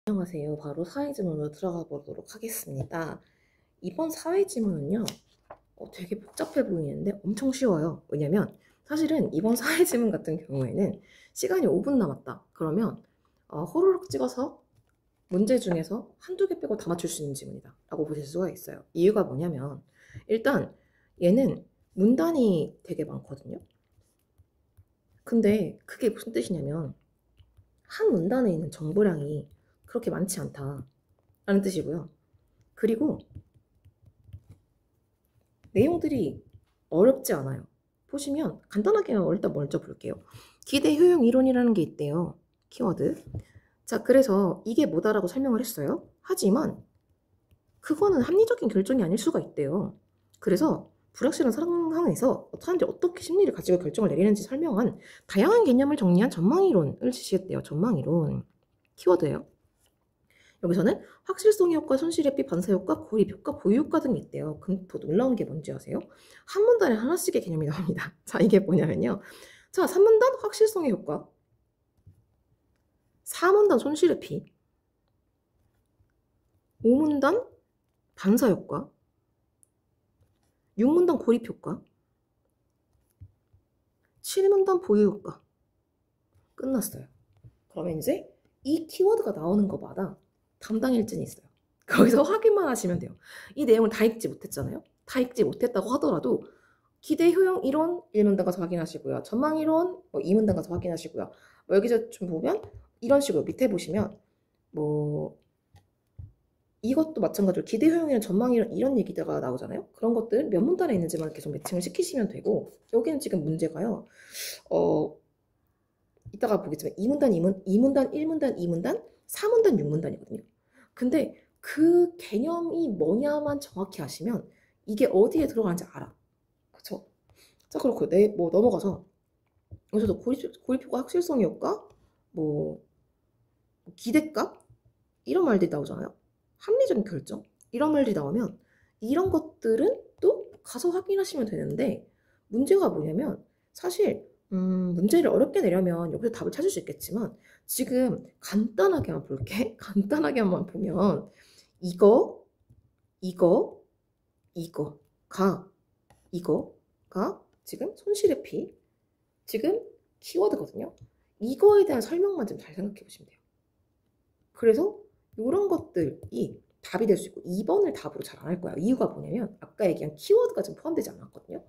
안녕하세요. 바로 사회지문으로 들어가 보도록 하겠습니다. 이번 사회지문은요, 되게 복잡해 보이는데 엄청 쉬워요. 왜냐면 사실은 이번 사회지문 같은 경우에는 시간이 5분 남았다. 그러면 호로록 찍어서 문제 중에서 한두 개 빼고 다 맞출 수 있는 지문이다 라고 보실 수가 있어요. 이유가 뭐냐면 일단 얘는 문단이 되게 많거든요. 근데 그게 무슨 뜻이냐면 한 문단에 있는 정보량이 그렇게 많지 않다 라는 뜻이고요. 그리고 내용들이 어렵지 않아요. 보시면 간단하게 일단 먼저 볼게요. 기대 효용 이론이라는 게 있대요. 키워드. 자, 그래서 이게 뭐다라고 설명을 했어요. 하지만 그거는 합리적인 결정이 아닐 수가 있대요. 그래서 불확실한 상황에서 사람들이 어떻게 심리를 가지고 결정을 내리는지 설명한 다양한 개념을 정리한 전망이론을 지시했대요. 전망이론. 키워드예요. 여기서는 확실성의 효과, 손실회피, 반사효과, 고립효과, 보유효과 등이 있대요. 그럼 더 놀라운 게 뭔지 아세요? 한 문단에 하나씩의 개념이 나옵니다. 자, 이게 뭐냐면요. 자, 3문단 확실성의 효과, 4문단 손실회피, 5문단 반사효과, 6문단 고립효과, 7문단 보유효과. 끝났어요. 그러면 이제 이 키워드가 나오는 것마다 담당 일진이 있어요. 거기서 확인만 하시면 돼요. 이 내용을 다 읽지 못했잖아요. 다 읽지 못했다고 하더라도 기대 효용 이론 1문단 가서 확인하시고요. 전망 이론 2문단 가서 확인하시고요. 여기서 좀 보면 이런 식으로 밑에 보시면 이것도 마찬가지로 기대 효용이랑 전망 이론 이런 얘기가 나오잖아요. 그런 것들 몇 문단에 있는지만 계속 매칭을 시키시면 되고, 여기는 지금 문제가요. 이따가 보겠지만 2문단, 1문단, 2문단, 4문단, 6문단이거든요. 근데 그 개념이 뭐냐만 정확히 아시면 이게 어디에 들어가는지 알아. 그쵸? 자, 그렇고 넘어가서 여기서도 고립효과, 확실성의 효과, 기대값 이런 말들이 나오잖아요. 합리적인 결정 이런 말들이 나오면 이런 것들은 또 가서 확인하시면 되는데, 문제가 뭐냐면 사실 문제를 어렵게 내려면 여기서 답을 찾을 수 있겠지만 지금 간단하게만 볼게. 간단하게만 보면 이거가 지금 손실회피 지금 키워드거든요. 이거에 대한 설명만 좀 잘 생각해 보시면 돼요. 그래서 이런 것들이 답이 될 수 있고 2번을 답으로 잘 안 할 거야. 이유가 뭐냐면 아까 얘기한 키워드가 지금 포함되지 않았거든요.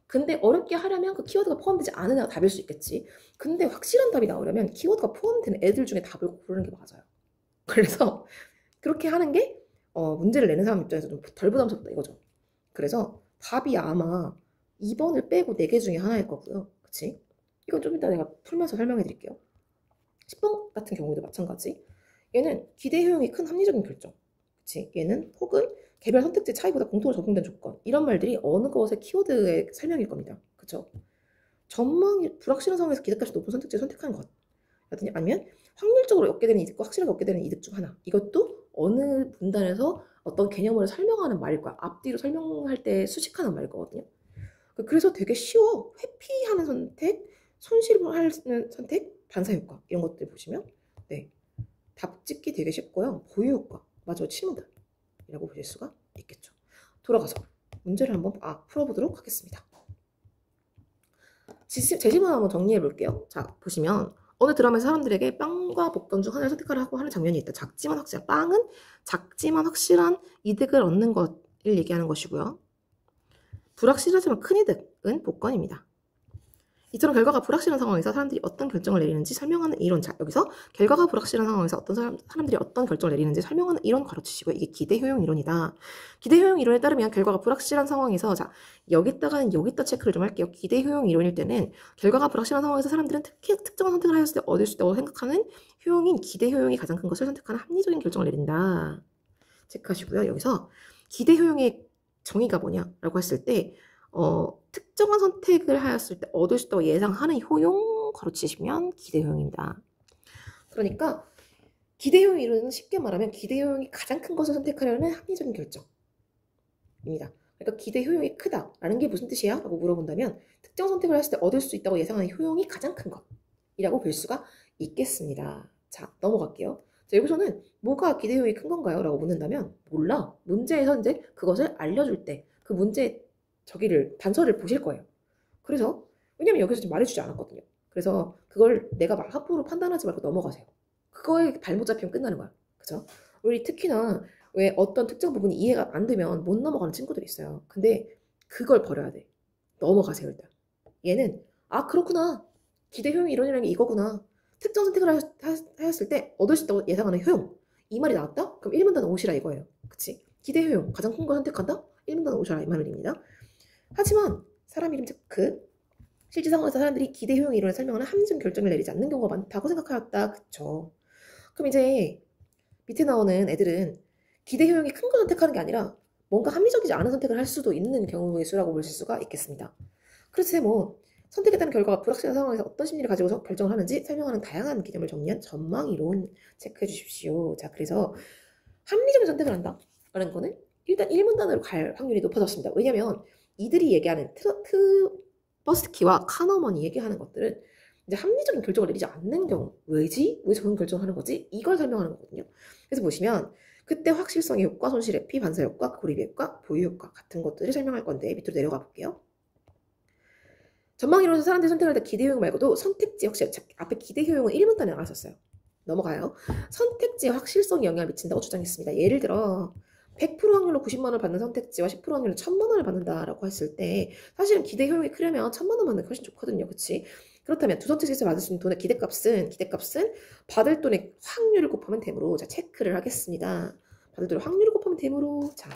근데 어렵게 하려면 그 키워드가 포함되지 않은 애가 답일 수 있겠지. 근데 확실한 답이 나오려면 키워드가 포함되는 애들 중에 답을 고르는 게 맞아요. 그래서 그렇게 하는 게 문제를 내는 사람 입장에서 좀 덜 부담스럽다 이거죠. 그래서 답이 아마 2번을 빼고 4개 중에 하나일 거고요. 그치? 이건 좀 이따 내가 풀면서 설명해 드릴게요. 10번 같은 경우도 마찬가지. 얘는 기대 효용이 큰 합리적인 결정. 그치? 얘는 혹은 개별 선택지 차이보다 공통으로 적용된 조건. 이런 말들이 어느 것의 키워드의 설명일 겁니다. 그쵸? 전망이 불확실한 상황에서 기대값이 높은 선택지를 선택하는 것. 아니면 확률적으로 얻게 되는 이득과 확실하게 얻게 되는 이득 중 하나. 이것도 어느 분단에서 어떤 개념을 설명하는 말과 앞뒤로 설명할 때 수식하는 말일 거거든요. 그래서 되게 쉬워. 회피하는 선택, 손실을 하는 선택, 반사효과 이런 것들 보시면 답 찍기 되게 쉽고요. 보유효과 맞아 7문단이라고 보실 수가 있겠죠. 돌아가서 문제를 한번 풀어보도록 하겠습니다. 제 질문 한번 정리해 볼게요. 자, 보시면 어느 드라마에서 사람들에게 빵과 복권 중 하나를 선택하라고 하는 장면이 있다. 작지만 확실한 빵은 작지만 확실한 이득을 얻는 것을 얘기하는 것이고요. 불확실하지만 큰 이득은 복권입니다. 이처럼 결과가 불확실한 상황에서 사람들이 어떤 결정을 내리는지 설명하는 이론. 자, 여기서 결과가 불확실한 상황에서 사람들이 어떤 결정을 내리는지 설명하는 이론 가로치시고요. 이게 기대 효용 이론이다. 기대 효용 이론에 따르면 결과가 불확실한 상황에서, 자, 여기다가는 여기다 체크를 좀 할게요. 기대 효용 이론일 때는 결과가 불확실한 상황에서 사람들은 특정한 선택을 하였을 때 얻을 수 있다고 생각하는 효용인 기대 효용이 가장 큰 것을 선택하는 합리적인 결정을 내린다. 체크하시고요. 여기서 기대 효용의 정의가 뭐냐라고 했을 때 특정한 선택을 하였을 때 얻을 수 있다고 예상하는 효용 가로치시면 기대효용입니다. 그러니까 기대효용 이론은 쉽게 말하면 기대효용이 가장 큰 것을 선택하려는 합리적인 결정입니다. 그러니까 기대효용이 크다라는 게 무슨 뜻이야? 라고 물어본다면 특정 선택을 했을 때 얻을 수 있다고 예상하는 효용이 가장 큰 것이라고 볼 수가 있겠습니다. 자, 넘어갈게요. 자, 여기서는 뭐가 기대 효용이 큰 건가요? 라고 묻는다면 몰라. 문제에서 이제 그것을 알려줄 때 그 문제 저기를 단서를 보실 거예요. 그래서 왜냐면 여기서 지금 말해주지 않았거든요. 그래서 그걸 내가 막 함부로 판단하지 말고 넘어가세요. 그거에 발못 잡히면 끝나는 거야. 그죠? 우리 특히나 왜 어떤 특정 부분이 이해가 안 되면 못 넘어가는 친구들이 있어요. 근데 그걸 버려야 돼. 넘어가세요 일단. 얘는 아 그렇구나. 기대 효용이 이런 게 이거구나. 특정 선택을 하였을 때 얻을 수 있다고 예상하는 효용. 이 말이 나왔다? 그럼 1문단은 오시라 이거예요. 그치? 기대 효용. 가장 큰 걸 선택한다? 1문단은 오시라 이 말입니다. 하지만 사람 이름 체크. 실제 상황에서 사람들이 기대 효용 이론을 설명하는 합리적 결정을 내리지 않는 경우가 많다고 생각하였다. 그쵸? 그럼 이제 밑에 나오는 애들은 기대 효용이 큰 걸 선택하는 게 아니라 뭔가 합리적이지 않은 선택을 할 수도 있는 경우의 수라고 보실 수가 있겠습니다. 그래서 뭐 선택에 따른 결과가 불확실한 상황에서 어떤 심리를 가지고 결정을 하는지 설명하는 다양한 개념을 정리한 전망이론 체크해 주십시오. 자, 그래서 합리적인 선택을 한다라는 거는 일단 1문단으로 갈 확률이 높아졌습니다. 왜냐면 이들이 얘기하는 버스트키와 카너먼이 얘기하는 것들은 이제 합리적인 결정을 내리지 않는 경우 왜지? 왜 저런 결정을 하는 거지? 이걸 설명하는 거거든요. 그래서 보시면 그때 확실성의 효과, 손실의 피, 반사 효과, 고립의 효과, 보유 효과 같은 것들을 설명할 건데 밑으로 내려가 볼게요. 전망이론에서 사람들이 선택할 때 기대 효용 말고도 선택지 역시 앞에 기대 효용은 1문단에 나왔었어요. 넘어가요. 선택지의 확실성이 영향을 미친다고 주장했습니다. 예를 들어 100% 확률로 90만 원을 받는 선택지와 10% 확률로 1000만 원을 받는다라고 했을 때 사실은 기대 효용이 크려면 1000만 원 받는 게 훨씬 좋거든요. 그치? 그렇다면 두 선택지에서 받을 수 있는 돈의 기대값은 받을 돈의 확률을 곱하면 되므로 자 체크를 하겠습니다. 받을 돈의 확률을 곱하면 되므로 자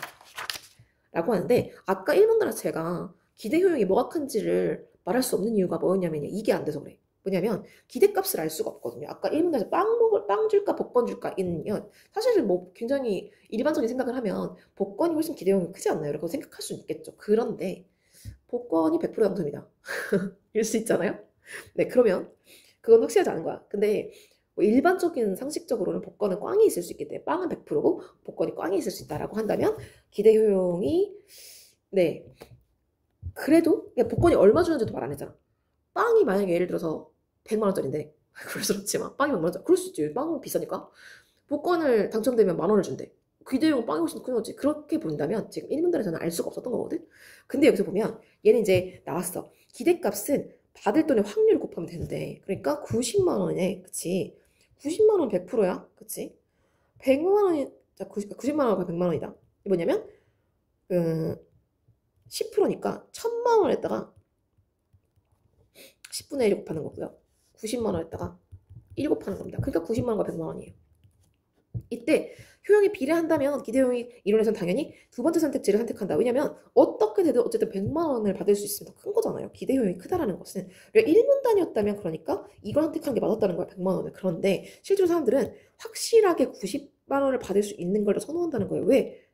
라고 하는데 아까 1문단에서 제가 기대 효용이 뭐가 큰지를 말할 수 없는 이유가 뭐였냐면요. 이게 안 돼서 그래. 뭐냐면 기대값을 알 수가 없거든요. 아까 1문단에서 빵 줄까 복권 줄까 있는요. 사실은 뭐 굉장히 일반적인 생각을 하면 복권이 훨씬 기대 효용이 크지 않나요? 라고 생각할 수 있겠죠. 그런데 복권이 100% 당첨이다. 이럴 수 있잖아요. 네, 그러면 그건 확실하지 않은 거야. 근데 뭐 일반적인 상식적으로는 복권은 꽝이 있을 수 있기 때문에 빵은 100%고 복권이 꽝이 있을 수 있다라고 한다면 기대 효용이 네 그래도 복권이 얼마 주는지도 말 안 했잖아. 빵이 만약에 예를 들어서 100만 원짜리인데 그럴 수 없지만 빵이 100만 원짜리 그럴 수 있지. 빵은 비싸니까 복권을 당첨되면 10,000원을 준대. 기대용 빵이 훨씬 큰 거지. 그렇게 본다면 지금 1문단에서는 알 수가 없었던 거거든. 근데 여기서 보면 얘는 이제 나왔어. 기대값은 받을 돈의 확률을 곱하면 되는데 그러니까 90만 원에 그치 90만 원 100%야 그치 100만 원이 자 90만 원과 100만 원이다. 이게 뭐냐면 10%니까 1000만 원에다가 10분의 1 곱하는 거고요. 90만 원에다가 1 곱하는 겁니다. 그러니까 90만 원과 100만 원이에요. 이때 효용이 비례한다면 기대효용이 이론에서는 당연히 두 번째 선택지를 선택한다. 왜냐면 어떻게 돼도 어쨌든 100만 원을 받을 수 있으면 더 큰 거잖아요. 기대효용이 크다라는 것은. 1문단이었다면 그러니까 이걸 선택한 게 맞았다는 거야. 100만 원을. 그런데 실제로 사람들은 확실하게 90만 원을 받을 수 있는 걸 선호한다는 거예요. 왜?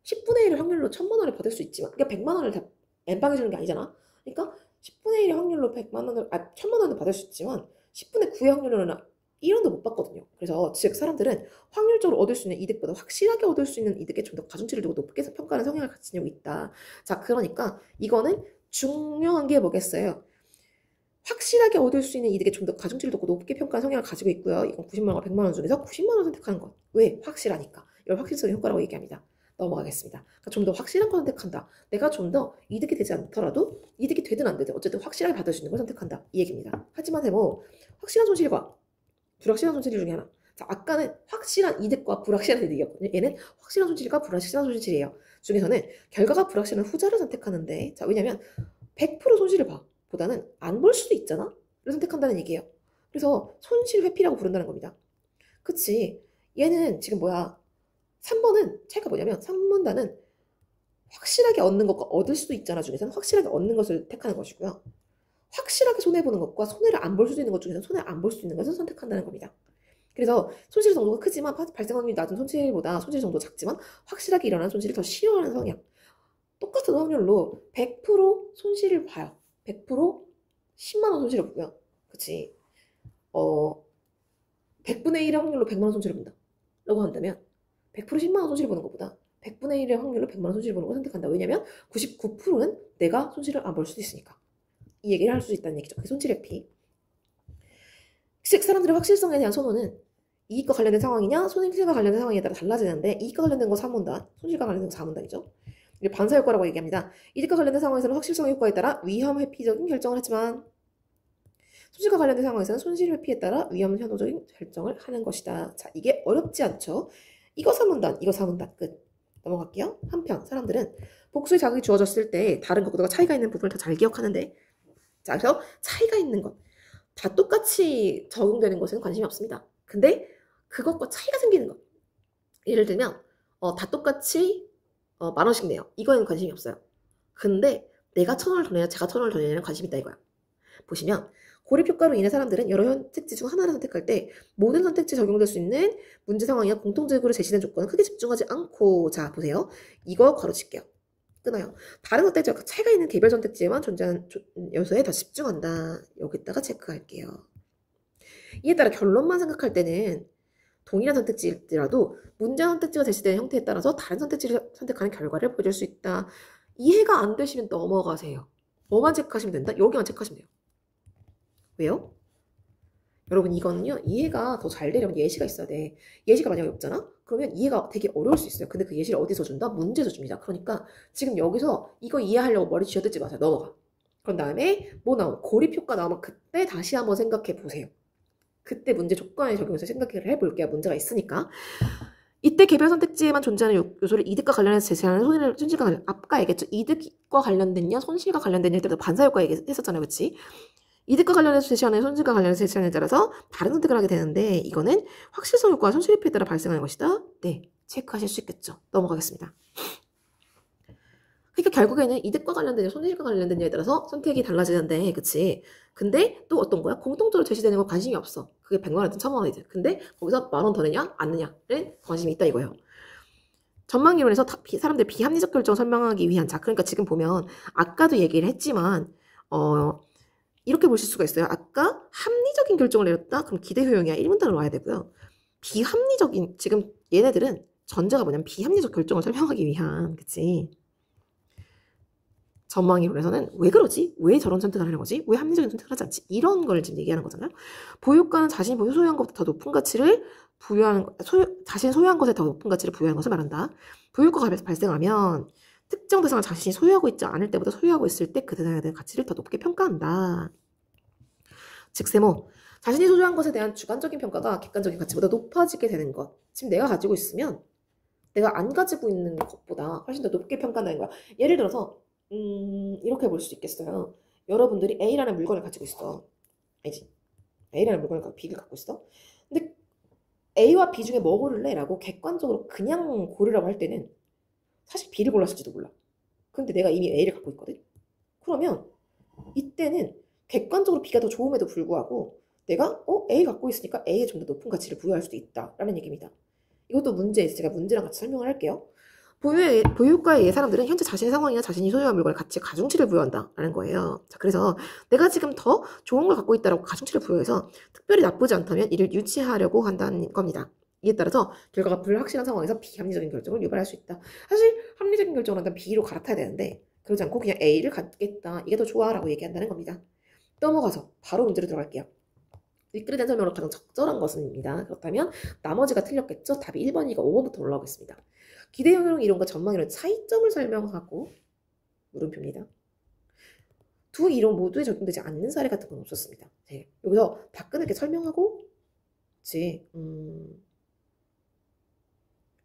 10분의 1의 확률로 1000만 원을 받을 수 있지만 그러니까 100만 원을 다 엠빵해 주는 게 아니잖아. 그러니까 10분의 1의 확률로 100만 원을 1000만 원을 받을 수 있지만 10분의 9의 확률로는 1원도 못 받거든요. 그래서 즉 사람들은 확률적으로 얻을 수 있는 이득보다 확실하게 얻을 수 있는 이득에 좀 더 가중치를 두고 높게 평가하는 성향을 가지고 있다. 자, 그러니까 이거는 중요한 게 뭐겠어요? 확실하게 얻을 수 있는 이득에 좀 더 가중치를 두고 높게 평가하는 성향을 가지고 있고요. 이건 90만 원과 100만 원 중에서 90만 원 선택하는 것. 왜? 확실하니까. 이걸 확실성의 효과라고 얘기합니다. 넘어가겠습니다. 그러니까 좀 더 확실한 걸 선택한다. 내가 좀 더 이득이 되지 않더라도 이득이 되든 안 되든 어쨌든 확실하게 받을 수 있는 걸 선택한다. 이 얘기입니다. 하지만 뭐 확실한 손실과 불확실한 손실 중에 하나. 자, 아까는 확실한 이득과 불확실한 이득이었거든요. 얘는 확실한 손실과 불확실한 손실이에요. 중에서는 결과가 불확실한 후자를 선택하는데 자, 왜냐면 100% 손실을 봐. 보다는 안 볼 수도 있잖아. 를 선택한다는 얘기예요. 그래서 손실 회피라고 부른다는 겁니다. 그치? 얘는 지금 뭐야? 3번은 차이가 뭐냐면 3문단은 확실하게 얻는 것과 얻을 수도 있잖아 중에서는 확실하게 얻는 것을 택하는 것이고요. 확실하게 손해보는 것과 손해를 안 볼 수도 있는 것 중에서 손해 안 볼 수 있는 것을 선택한다는 겁니다. 그래서 손실 정도가 크지만 발생 확률이 낮은 손실보다 손실 정도 작지만 확실하게 일어난 손실을 더 싫어하는 성향. 똑같은 확률로 100% 손실을 봐요. 100% 10만 원 손실을 보고요. 그치? 100분의 1의 확률로 100만 원 손실을 본다. 라고 한다면 100% 10만 원 손실을 보는 것보다 100분의 1의 확률로 100만 원 손실을 보는 걸 선택한다. 왜냐면 99%는 내가 손실을 안 볼 수도 있으니까. 이 얘기를 할 수 있다는 얘기죠. 그 손실 회피. 즉 사람들의 확실성에 대한 선호는 이익과 관련된 상황이냐 손실과 관련된 상황에 따라 달라지는데 이익과 관련된 거 3문단, 손실과 관련된 거 4문단이죠. 반사효과라고 얘기합니다. 이익과 관련된 상황에서는 확실성 효과에 따라 위험 회피적인 결정을 하지만 손실과 관련된 상황에서는 손실 회피에 따라 위험 현호적인 결정을 하는 것이다. 자, 이게 어렵지 않죠? 이거 3문단, 이거 4문단 끝. 넘어갈게요. 한편 사람들은 복수의 자극이 주어졌을 때 다른 것보다 차이가 있는 부분을 더 잘 기억하는데, 자, 그래서 차이가 있는 것, 다 똑같이 적용되는 것에는 관심이 없습니다. 근데 그것과 차이가 생기는 것, 예를 들면 다 똑같이 10,000원씩 내요. 이거에는 관심이 없어요. 근데 내가 1,000원을 더 내냐 제가 1,000원을 더 내냐는 관심이 있다 이거야. 보시면 고립효과로 인해 사람들은 여러 선택지 중 하나를 선택할 때 모든 선택지에 적용될 수 있는 문제 상황이나 공통적으로 제시된 조건은 크게 집중하지 않고, 자 보세요. 이거 괄호칠게요. 끊어요. 다른 선택지와 차이가 있는 개별 선택지에만 존재하는 요소에 더 집중한다. 여기다가 체크할게요. 이에 따라 결론만 생각할 때는 동일한 선택지일지라도 문제 선택지가 제시된 형태에 따라서 다른 선택지를 선택하는 결과를 보여줄 수 있다. 이해가 안 되시면 넘어가세요. 뭐만 체크하시면 된다? 여기만 체크하시면 돼요. 왜요? 여러분 이거는요, 이해가 더 잘 되려면 예시가 있어야 돼. 예시가 만약에 없잖아? 그러면 이해가 되게 어려울 수 있어요. 근데 그 예시를 어디서 준다? 문제에서 줍니다. 그러니까 지금 여기서 이거 이해하려고 머리 쥐어뜯지 마세요. 넘어가. 그런 다음에 뭐 나오면 고립효과 나오면 그때 다시 한번 생각해 보세요. 그때 문제 조건에 적용해서 생각을 해볼게요. 문제가 있으니까. 이때 개별 선택지에만 존재하는 요소를 이득과 관련해서 제시하는 손실과 관련, 아까 얘기했죠. 이득과 관련된냐 손실과 관련된냐에 따라서 반사효과 얘기했었잖아요. 그치? 이득과 관련해서 제시하는 손실과 관련해서 제시하는 에 따라서 다른 선택을 하게 되는데, 이거는 확실성 효과와 손실 회피에 따라 발생하는 것이다. 네, 체크하실 수 있겠죠. 넘어가겠습니다. 그러니까 결국에는 이득과 관련된 손실과 관련된 냐에 따라서 선택이 달라지는데, 그치? 근데 또 어떤 거야? 공통적으로 제시되는 건 관심이 없어. 그게 100만원이든 1000만원이든. 근데 거기서 10,000원 더 내냐 안 내냐는 관심이 있다 이거예요. 전망이론에서 사람들 비합리적 결정을 설명하기 위한, 자 그러니까 지금 보면 아까도 얘기를 했지만 이렇게 보실 수가 있어요. 아까 합리적인 결정을 내렸다? 그럼 기대 효용이야. 1문단으로 와야 되고요. 비합리적인, 지금 얘네들은 전제가 뭐냐면 비합리적 결정을 설명하기 위한, 그치? 전망이론에서는 왜 그러지? 왜 저런 선택을 하는 거지? 왜 합리적인 선택을 하지 않지? 이런 걸 지금 얘기하는 거잖아요. 보유가는 자신이 소유한 것보다 더 높은 가치를 부여하는, 자신이 소유한 것에 더 높은 가치를 부여하는 것을 말한다. 보유가가 발생하면 특정 대상을 자신이 소유하고 있지 않을 때보다 소유하고 있을 때 그 대상에 대한 가치를 더 높게 평가한다. 즉 세모, 자신이 소유한 것에 대한 주관적인 평가가 객관적인 가치보다 높아지게 되는 것. 지금 내가 가지고 있으면 내가 안 가지고 있는 것보다 훨씬 더 높게 평가한다는 거야. 예를 들어서 이렇게 볼 수 있겠어요. 여러분들이 A라는 물건을 가지고 있어. 알지? A라는 물건을 B를 갖고 있어. 근데 A와 B 중에 뭐 고를래? 라고 객관적으로 그냥 고르라고 할 때는 사실 B를 골랐을지도 몰라. 근데 내가 이미 A를 갖고 있거든. 그러면 이때는 객관적으로 B가 더 좋음에도 불구하고 내가 A 갖고 있으니까 A에 좀 더 높은 가치를 부여할 수도 있다라는 얘기입니다. 이것도 문제에서 제가 문제랑 같이 설명을 할게요. 보유가의 사람들은 현재 자신의 상황이나 자신이 소유한 물건에 가치 가중치를 부여한다라는 거예요. 자, 그래서 내가 지금 더 좋은 걸 갖고 있다라고 가중치를 부여해서 특별히 나쁘지 않다면 이를 유지하려고 한다는 겁니다. 이에 따라서 결과가 불확실한 상황에서 비합리적인 결정을 유발할 수 있다. 사실 합리적인 결정을 한다면 B로 갈아타야 되는데 그러지 않고 그냥 A를 갖겠다. 이게 더 좋아라고 얘기한다는 겁니다. 넘어가서 바로 문제로 들어갈게요. 윗글에 대한 설명으로 가장 적절한 것은입니다. 그렇다면 나머지가 틀렸겠죠? 답이 1번이니까 5번부터 올라오겠습니다. 기대효용 이론과 전망이론 차이점을 설명하고 물음표입니다. 두 이론 모두에 적용되지 않는 사례 같은 건 없었습니다. 네, 여기서 다 끊을게 설명하고 그치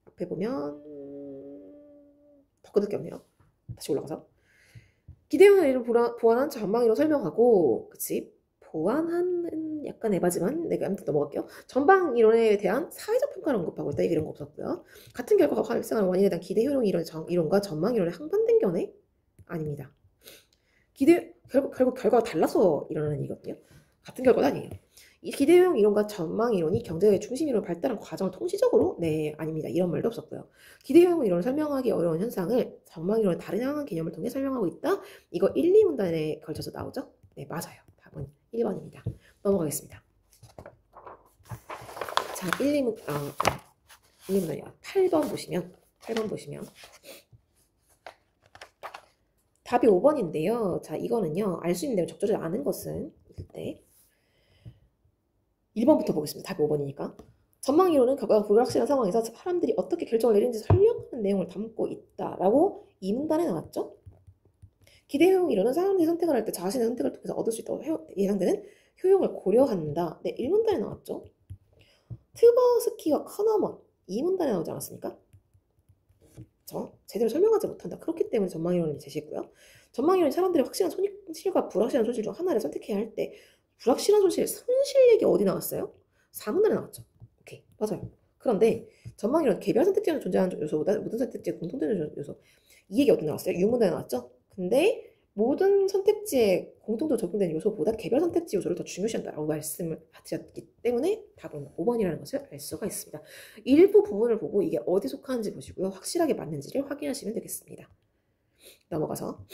앞에 보면 더 끊을 게 없네요. 다시 올라가서 기대효용 이론 보완한 전망이론 설명하고 그치 보완하는 약간 에바지만 내가 아무튼 넘어갈게요. 전방 이론에 대한 사회적 평가를 언급하고 있다. 이런 거 없었고요. 같은 결과가 발생하는 원인에 대한 기대 효용 이론과 전방 이론의 항반된 견해 아닙니다. 결국 결과가 달라서 일어나는 일이거든요. 같은 결과도 아니에요. 이 기대 효용 이론과 전망 이론이 경제의 중심 이론을 발달한 과정을 통시적으로 아닙니다. 이런 말도 없었고요. 기대 효용 이론을 설명하기 어려운 현상을 전망 이론의 다른 향한 개념을 통해 설명하고 있다. 이거 1, 2문단에 걸쳐서 나오죠? 네, 맞아요. 답은 1번입니다. 넘어가겠습니다. 자, 1문단이요. 8번 보시면 답이 5번인데요. 자, 이거는요. 알 수 있는 내용 적절히 아는 것은 이때 1번부터 보겠습니다. 답이 5번이니까. 전망 이론은 결과가 불확실한 상황에서 사람들이 어떻게 결정을 내리는지 설명하는 내용을 담고 있다라고 이 문단에 나왔죠. 기대 효용 이론은 사람들이 선택을 할 때 자신의 선택을 통해서 얻을 수 있다고 예상되는 효용을 고려한다. 네, 1문단에 나왔죠. 트버스키와 커너먼 이 문단에 나오지 않았습니까? 제대로 설명하지 못한다. 그렇기 때문에 전망이론을 제시했고요. 전망이론이 사람들이 확실한 손실과 불확실한 손실 중 하나를 선택해야 할 때 불확실한 손실 얘기 어디 나왔어요? 4문단에 나왔죠. 오케이, 맞아요. 그런데 전망이론 개별 선택지는 존재하는 요소보다 모든 선택지의 공통되는 요소 이 얘기 어디 나왔어요? 6문단에 나왔죠. 근데 모든 선택지에 공통적으로 적용되는 요소보다 개별 선택지 요소를 더 중요시한다라고 말씀을 하셨기 때문에 답은 5번이라는 것을 알 수가 있습니다. 일부 부분을 보고 이게 어디 속하는지 보시고요. 확실하게 맞는지를 확인하시면 되겠습니다. 넘어가서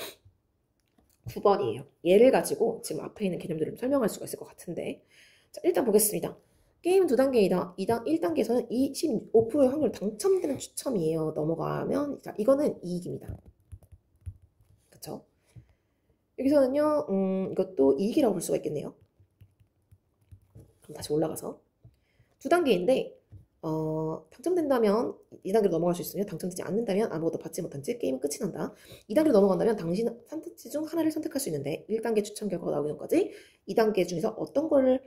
9번이에요. 얘를 가지고 지금 앞에 있는 개념들을 설명할 수가 있을 것 같은데, 자, 일단 보겠습니다. 게임은 2단계이다. 1단계에서는 25%의 확률 당첨되는 추첨이에요. 넘어가면 자, 이거는 이익입니다. 그쵸? 여기서는요, 이것도 이익이라고 볼 수가 있겠네요. 그럼 다시 올라가서 2단계인데 당첨된다면 2단계로 넘어갈 수 있으며 당첨되지 않는다면 아무것도 받지 못한 채 게임은 끝이 난다. 2단계로 넘어간다면 당신 선택지 중 하나를 선택할 수 있는데 1단계 추첨 결과가 나오기 전까지 2단계 중에서 어떤 거를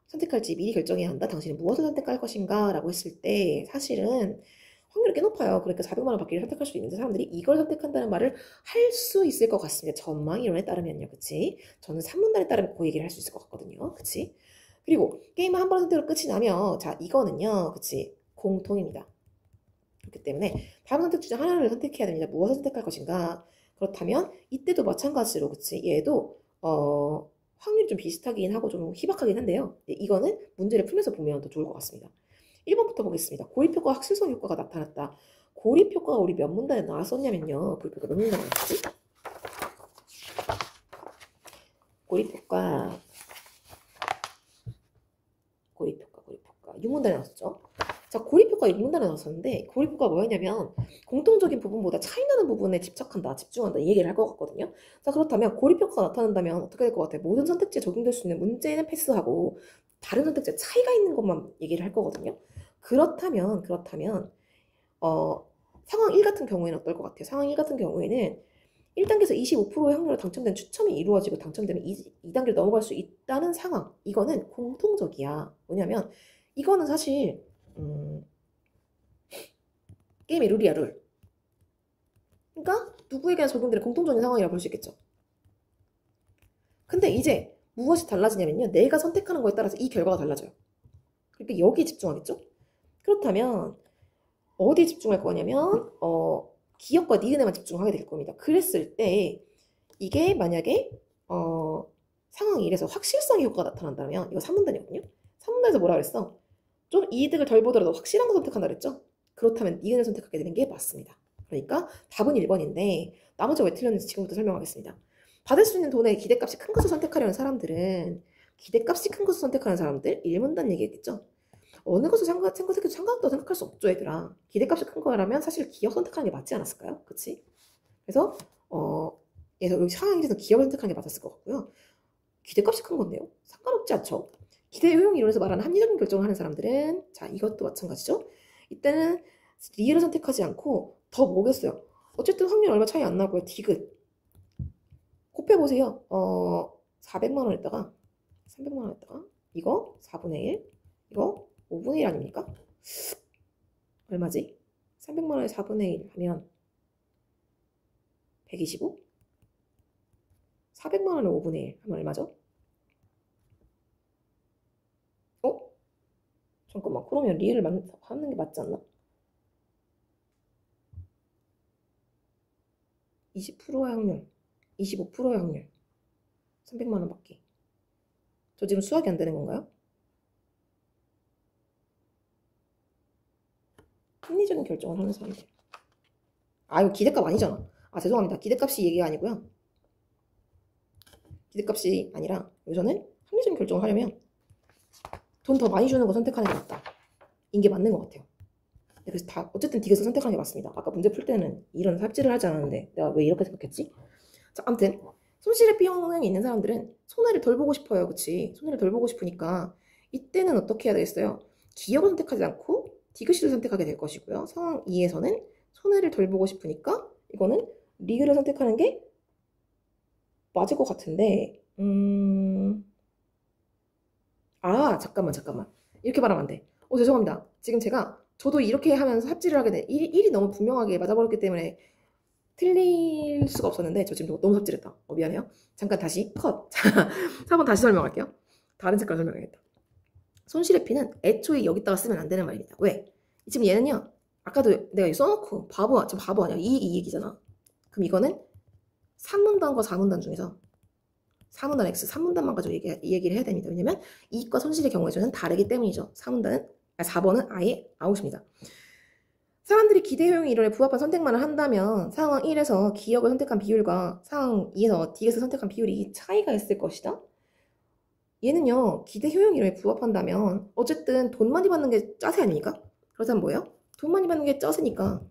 선택할지 미리 결정해야 한다. 당신은 무엇을 선택할 것인가? 라고 했을 때 사실은 확률이 꽤 높아요. 그러니까 400만 원 받기를 선택할 수 있는데 사람들이 이걸 선택한다는 말을 할 수 있을 것 같습니다. 전망 이론에 따르면요. 그치? 저는 3문단에 따르면 그 얘기를 할 수 있을 것 같거든요. 그치? 그리고 게임은 한 번 선택으로 끝이 나면 자 이거는요. 그치? 공통입니다. 그렇기 때문에 다음 선택지 중 하나를 선택해야 됩니다. 무엇을 선택할 것인가? 그렇다면 이때도 마찬가지로 그치? 얘도 확률이 좀 비슷하긴 하고 좀 희박하긴 한데요. 이거는 문제를 풀면서 보면 더 좋을 것 같습니다. 1번부터 보겠습니다. 고립효과 확실성 효과가 나타났다. 고립효과가 우리 몇 문단에 나왔었냐면요. 고립효과 몇 문단에 나왔지? 고립효과 6문단에 나왔었죠. 자, 고립효과 6문단에 나왔었는데 고립효과가 뭐였냐면 공통적인 부분보다 차이나는 부분에 집중한다 이 얘기를 할 것 같거든요. 자, 그렇다면 고립효과가 나타난다면 어떻게 될 것 같아요? 모든 선택지에 적용될 수 있는 문제는 패스하고 다른 선택지에 차이가 있는 것만 얘기를 할 거거든요. 그렇다면 상황 1 같은 경우에는 어떨 것 같아요? 상황 1 같은 경우에는 1단계에서 25%의 확률로 당첨된 추첨이 이루어지고 당첨되면 2단계로 넘어갈 수 있다는 상황. 이거는 공통적이야. 뭐냐면 이거는 사실 게임의 룰이야, 룰. 그러니까 누구에게나 적용되는 공통적인 상황이라고 볼 수 있겠죠. 근데 이제 무엇이 달라지냐면요. 내가 선택하는 거에 따라서 이 결과가 달라져요. 그러니까 여기에 집중하겠죠? 그렇다면 어디에 집중할 거냐면 기업과 니은에만 집중하게 될 겁니다. 그랬을 때 이게 만약에 상황이 이래서 확실성의 효과가 나타난다면 이거 3문단이거든요. 3문단에서 뭐라 그랬어? 좀 이득을 덜 보더라도 확실한 거 선택한다 그랬죠? 그렇다면 니은을 선택하게 되는 게 맞습니다. 그러니까 답은 1번인데 나머지가 왜 틀렸는지 지금부터 설명하겠습니다. 받을 수 있는 돈의 기대값이 큰 것을 선택하려는 사람들은 기대값이 큰 것을 선택하는 사람들 1문단 얘기했겠죠? 어느 것을 상관없다고 생각할 수 없죠, 얘들아. 기대값이 큰 거라면 사실 기업 선택하는 게 맞지 않았을까요? 그치? 그래서 여기 상황에서 기업을 선택하는 게 맞았을 것 같고요. 기대값이 큰 건데요. 상관없지 않죠. 기대 효용 이론에서 말하는 합리적인 결정을 하는 사람들은 자 이것도 마찬가지죠. 이때는 리을을 선택하지 않고 더 뭐겠어요. 어쨌든 확률 얼마 차이 안 나고요. 디귿 곱해보세요. 400만 원에다가 300만 원에다가 이거 4분의 1 이거 5분의 1 아닙니까? 얼마지? 300만 원에 4분의 1 하면 125? 400만 원에 5분의 1 하면 얼마죠? 잠깐만, 그러면 리을을 하는 게 맞지 않나? 20%의 확률, 25%의 확률, 300만 원 받기. 저 지금 수학이 안 되는 건가요? 합리적인 결정을 하는 사람들. 이거 기대값 아니잖아. 죄송합니다. 기대값이 얘기가 아니고요. 기대값이 아니라 여기서는 합리적인 결정을 하려면 돈 더 많이 주는 거 선택하는 게 맞다. 인게 맞는 것 같아요. 그래서 다 어쨌든 디귿을 선택하는 게 맞습니다. 아까 문제 풀 때는 이런 삽질을 하지 않았는데 내가 왜 이렇게 생각했지? 자, 아무튼 손실의 피해성향이 있는 사람들은 손해를 덜 보고 싶어요. 그치? 손해를 덜 보고 싶으니까 이때는 어떻게 해야 되겠어요? 기억을 선택하지 않고 디귿시를 선택하게 될 것이고요. 상황 2에서는 손해를 덜 보고 싶으니까 이거는 리그를 선택하는 게 맞을 것 같은데 잠깐만. 이렇게 말하면 안 돼. 죄송합니다. 지금 저도 이렇게 하면서 합질을 하게 돼. 일이 너무 분명하게 맞아버렸기 때문에 틀릴 수가 없었는데 저 지금 너무 삽질했다. 미안해요. 잠깐 다시 컷. 자, 4번 다시 설명할게요. 다른 색깔 설명해야겠다. 손실의 P는 애초에 여기다가 쓰면 안 되는 말입니다. 왜? 지금 얘는요. 아까도 내가 써놓고 지금 바보 아니야. 이 얘기잖아. 그럼 이거는 3문단과 4문단 중에서 4문단 X, 3문단만 가지고 이 얘기를 해야 됩니다. 왜냐면 이익과 손실의 경우에는 다르기 때문이죠. 4번은 아예 아웃입니다. 사람들이 기대 효용 이론에 부합한 선택만을 한다면 상황 1에서 기억을 선택한 비율과 상황 2에서 디귿을 선택한 비율이 차이가 있을 것이다. 얘는요. 기대 효용 이론에 부합한다면 어쨌든 돈 많이 받는 게 짜세 아닙니까? 그렇다면 뭐예요? 돈 많이 받는 게 짜세니까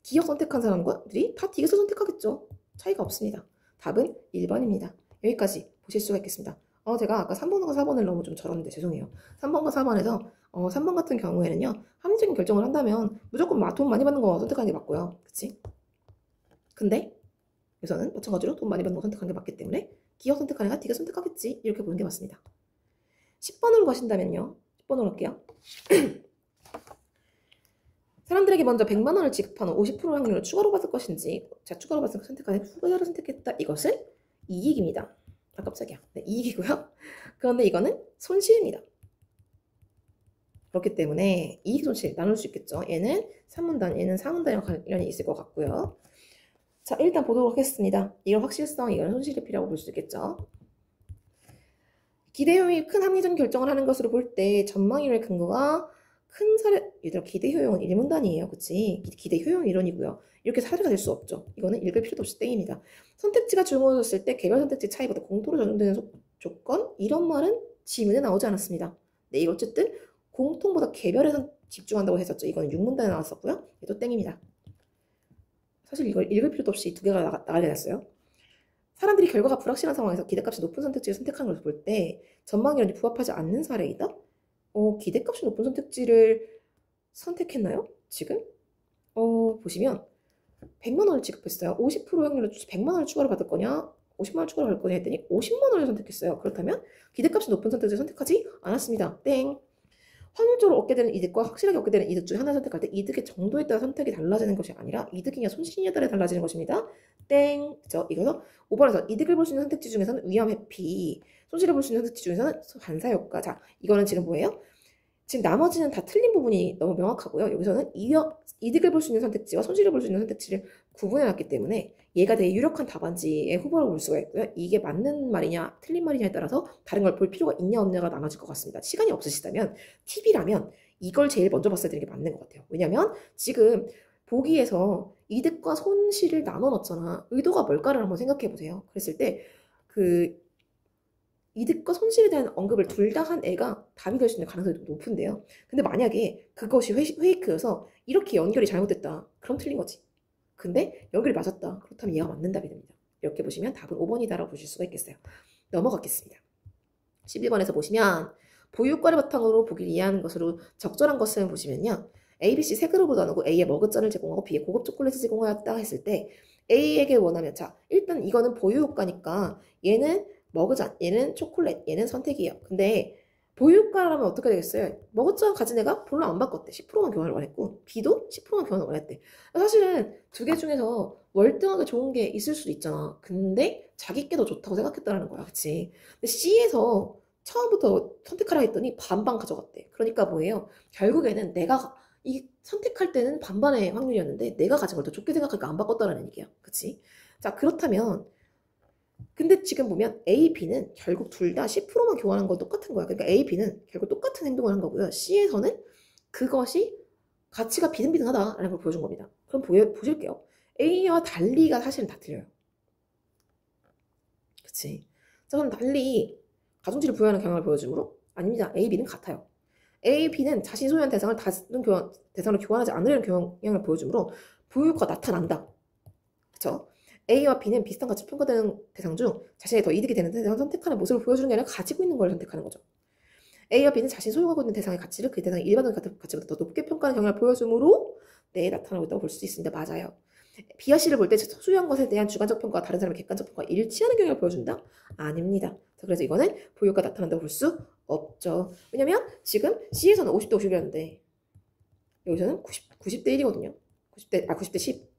기억 선택한 사람들이 다 디귿을 선택하겠죠. 차이가 없습니다. 답은 1번입니다. 여기까지 보실 수가 있겠습니다. 제가 아까 3번과 4번을 너무 좀 절었는데 죄송해요. 3번과 4번에서 3번 같은 경우에는요. 합리적인 결정을 한다면 무조건 돈 많이 받는 거 선택하는 게 맞고요. 그치? 근데 여기서는 마찬가지로 돈 많이 받는 거 선택하는 게 맞기 때문에 기억 선택하는 게 디귿 선택하겠지. 이렇게 보는 게 맞습니다. 10번으로 가신다면요. 10번으로 할게요. 사람들에게 먼저 100만 원을 지급한 후 50% 확률로 추가로 받을 것인지 추가로 받을 선택하는 후자를 선택했다. 이것은 이익입니다. 깜짝이야. 네, 이익이고요. 그런데 이거는 손실입니다. 그렇기 때문에 이익 손실 나눌 수 있겠죠. 얘는 3문단, 얘는 4문단이랑 관련이 있을 것 같고요. 자, 일단 보도록 하겠습니다. 이건 확실성, 이건 손실의 P라고 볼 수 있겠죠. 기대효용이 큰 합리적 결정을 하는 것으로 볼 때 전망이론의 근거가 큰 사례, 얘들아 기대효용은 1문단이에요. 그치? 기대효용 이론이고요. 이렇게 사례가 될 수 없죠. 이거는 읽을 필요도 없이 땡입니다. 선택지가 주어졌을 때 개별 선택지 차이보다 공통으로 적용되는 조건 이런 말은 지문에 나오지 않았습니다. 네, 이거 어쨌든 공통보다 개별에 집중한다고 했었죠. 이거는 6문단에 나왔었고요. 얘도 땡입니다. 사실 이걸 읽을 필요도 없이 두 개가 나가게 됐어요. 사람들이 결과가 불확실한 상황에서 기대값이 높은 선택지를 선택하는 것을 볼 때 전망이론이 부합하지 않는 사례이다? 기대값이 높은 선택지를 선택했나요? 지금? 보시면 100만 원을 지급했어요. 50% 확률로 100만 원을 추가로 받을 거냐? 50만 원 추가로 받을 거냐 했더니 50만 원을 선택했어요. 그렇다면 기대값이 높은 선택지를 선택하지 않았습니다. 땡. 확률적으로 얻게 되는 이득과 확실하게 얻게 되는 이득 중 하나를 선택할 때 이득의 정도에 따라 선택이 달라지는 것이 아니라 이득이냐 손실이냐에 따라 달라지는 것입니다. 땡. 그죠? 이거서 5번에서 이득을 볼 수 있는 선택지 중에서는 위험 회피, 손실을 볼 수 있는 선택지 중에서는 반사효과. 자, 이거는 지금 뭐예요? 지금 나머지는 다 틀린 부분이 너무 명확하고요. 여기서는 이득을 볼 수 있는 선택지와 손실을 볼 수 있는 선택지를 구분해놨기 때문에 얘가 되게 유력한 답안지의 후보로 볼 수가 있고요. 이게 맞는 말이냐 틀린 말이냐에 따라서 다른 걸 볼 필요가 있냐 없냐가 나눠질 것 같습니다. 시간이 없으시다면 팁이라면 이걸 제일 먼저 봤어야 되는 게 맞는 것 같아요. 왜냐면 지금 보기에서 이득과 손실을 나눠 넣었잖아. 의도가 뭘까를 한번 생각해 보세요. 그랬을 때 이득과 손실에 대한 언급을 둘 다 한 애가 답이 될 수 있는 가능성이 높은데요. 근데 만약에 그것이 페이크여서 이렇게 연결이 잘못됐다. 그럼 틀린 거지. 근데 연결이 맞았다. 그렇다면 얘가 맞는 답이 됩니다. 이렇게 보시면 답은 5번이다라고 보실 수가 있겠어요. 넘어가겠습니다. 11번에서 보시면 보유효과를 바탕으로 보기를 이해하는 것으로 적절한 것을 보시면요. A, B, C 세 그룹으로 나누고 A에 머그잔을 제공하고 B에 고급 초콜릿을 제공하였다 했을 때 A에게 원하면 자 일단 이거는 보유효과니까 얘는 머그잔, 얘는 초콜릿, 얘는 선택이에요. 근데 보유효과라면 어떻게 되겠어요? 머그잔 가진 애가 별로 안 바꿨대. 10%만 교환을 원했고 B도 10%만 교환을 원했대. 사실은 두 개 중에서 월등하게 좋은 게 있을 수도 있잖아. 근데 자기 게 더 좋다고 생각했다라는 거야. 그치? 근데 C에서 처음부터 선택하라 했더니 반반 가져갔대. 그러니까 뭐예요? 결국에는 내가 선택할 때는 반반의 확률이었는데 내가 가진 걸 더 좋게 생각하니까 안 바꿨다라는 얘기야. 그치? 자, 그렇다면 근데 지금 보면 A, B는 결국 둘 다 10%만 교환한 건 똑같은 거야. 그러니까 A, B는 결국 똑같은 행동을 한 거고요. C에서는 그것이 가치가 비등비등하다라는 걸 보여준 겁니다. 그럼 보실게요. A와 달리가 사실은 다 틀려요. 그치? 자, 그럼 달리 가중치를 부여하는 경향을 보여주므로 아닙니다. A, B는 같아요. A, B는 자신이 소유한 대상을 다른 대상으로 교환하지 않으려는 경향을 보여주므로 보유효과가 나타난다. 그쵸? A와 B는 비슷한 가치로 평가되는 대상 중 자신에게 더 이득이 되는 대상을 선택하는 모습을 보여주는 게 아니라 가지고 있는 걸 선택하는 거죠. A와 B는 자신이 소유하고 있는 대상의 가치를 그 대상의 일반적인 가치보다 더 높게 평가하는 경향을 보여주므로 네, 나타나고 있다고 볼 수 있습니다. 맞아요. B와 C를 볼 때 소유한 것에 대한 주관적 평가와 다른 사람의 객관적 평가가 일치하는 경향을 보여준다? 아닙니다. 그래서 이거는 보유가 나타난다고 볼 수 없죠. 왜냐면 지금 C에서는 50대 50이었는데 여기서는 90대 1이거든요. 90대 10.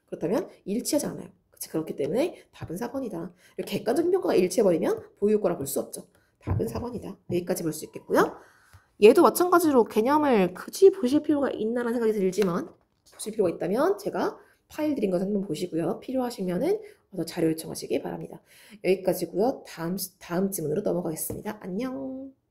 그렇다면 일치하지 않아요. 그렇기 때문에 답은 4번이다. 이렇게 객관적인 평가가 일치해버리면 보유효과라 볼 수 없죠. 답은 4번이다. 여기까지 볼 수 있겠고요. 얘도 마찬가지로 개념을 굳이 보실 필요가 있나라는 생각이 들지만 보실 필요가 있다면 제가 파일 드린 것 한번 보시고요. 필요하시면은 자료 요청하시기 바랍니다. 여기까지고요. 다음 지문으로 넘어가겠습니다. 안녕.